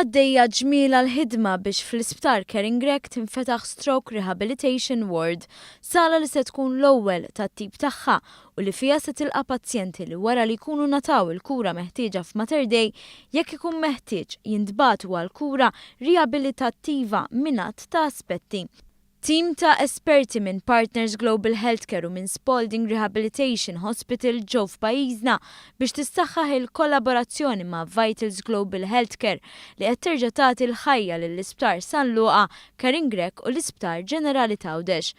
Għaddejja ġmiela l-ħidma biex fl-Isptar Karen Grech tinfetaħ Stroke Rehabilitation Ward, sala li se tkun l-ewwel tat-tip tagħha u li fiha se tilqa' pazjenti li wara li jkunu nataw il-kura meħtieġa f'Mater Dei jekk ikun meħtieġ jintbagħtu għal kura riabilitattiva mingħat ta' aspetti. Tim ta' esperti minn Partners Global Healthcare u minn Spaulding Rehabilitation Hospital ġew f'pajjiżna biex tissaħħaħ il-kollaborazzjoni ma' Vitals Global Healthcare li qed terġa' tagħti l-ħajja lill-Isptar San Luqa, Karen Grech u l-Isptar Ġenerali ta' Għawdex.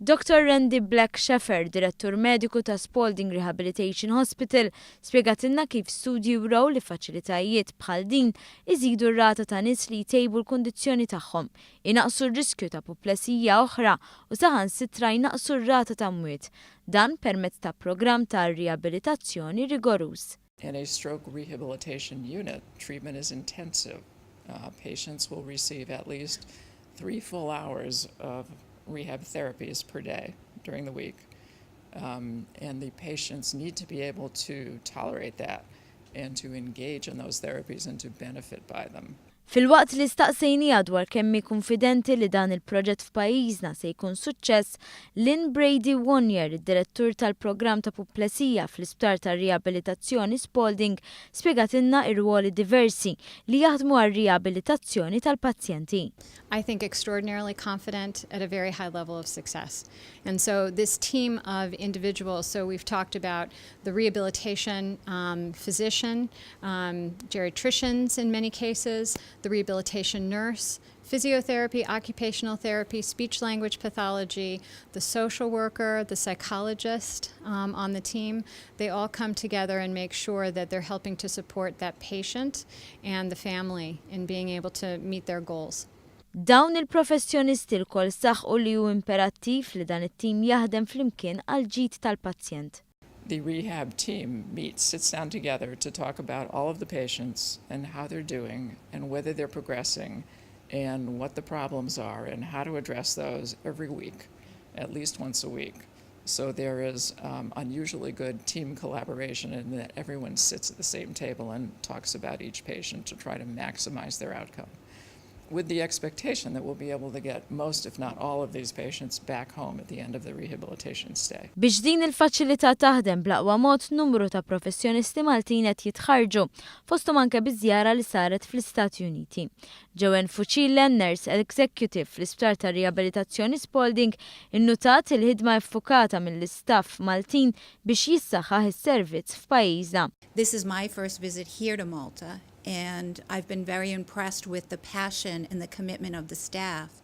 Dr. Randy Black Sheffer, direttur mediku ta' Spaulding Rehabilitation Hospital, spjegatilna kif studji wraw li faċilitajiet bħal din iżidu r-rata ta' nies li jtejbu l-kundizzjoni tagħhom, inaqsu r-riskju ta' apoplesija oħra u saħansitra jnaqsu r-rata ta' mwiet. Dan permezz ta' programm ta' riabilitazzjoni rigoruż. In a stroke rehabilitation unit, treatment is intensive. Patients will receive at least 3 full hours of rehab therapies per day during the week. And the patients need to be able to tolerate that and to engage in those therapies and to benefit by them. Fil-waqt li staqsejnija dwar kemm konfidenti li dan il-proġett f'pajjiżna se jkun suċċess, Lynn Brady Wonier, id-direttur tal-programm ta' apoplesija fl-Isptar tar-Riabilitazzjoni Spaulding, spjegatilna r-ruoli diversi li jaħdmu għar-riabilitazzjoni tal-pazjenti. I think extraordinarily confident at a very high level of success. And so this team of individuals, so we've talked about the rehabilitation physician, geriatricians in many cases, the rehabilitation nurse, physiotherapy, occupational therapy, speech-language pathology, the social worker, the psychologist on the team, they all come together and make sure that they're helping to support that patient and the family in being able to meet their goals. Dawn il-professjonisti l-koll saħħu li hu imperattiv li dan it-tim jaħdem flimkien għal ġid tal-pazjent. The rehab team sits down together to talk about all of the patients and how they're doing and whether they're progressing and what the problems are and how to address those every week, at least once a week. So there is unusually good team collaboration in that everyone sits at the same table and talks about each patient to try to maximize their outcome, with the expectation that we'll be able to get most, if not all, of these patients back home at the end of the rehabilitation stay. Biex din il-faċilità taħdem bl-aqwa mod, numru ta' professjonisti Maltin qed jitħarġu, fosthom anke biż-żjara li saret fl-Istati Uniti. Joanne Fucillen, nurse executive fl-Isptar ta' Riabilitazzjoni Spaulding, innutat il-ħidma effukata mill-istaff Maltin biex jissaħħaħ is-servizz f'pajjiżna. This is my first visit here to Malta. And I've been very impressed with the passion and the commitment of the staff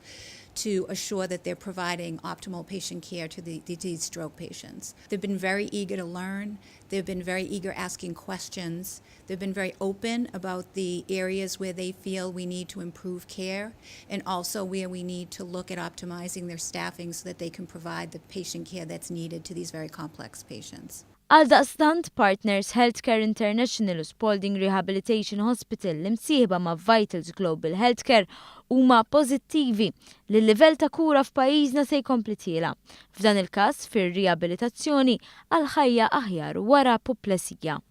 to assure that they're providing optimal patient care to these stroke patients. They've been very eager to learn. They've been very eager asking questions. They've been very open about the areas where they feel we need to improve care and also where we need to look at optimizing their staffing so that they can provide the patient care that's needed to these very complex patients. Għal daqstant Partners Healthcare International u Spaulding Rehabilitation Hospital li msieħba ma' Vitals Global Healthcare huma pożittivi li l-livell ta' kura f'pajjiżna se jkompli tiela. F'dan il-każ fir-riabilitazzjoni għal ħajja aħjar wara apoplesija.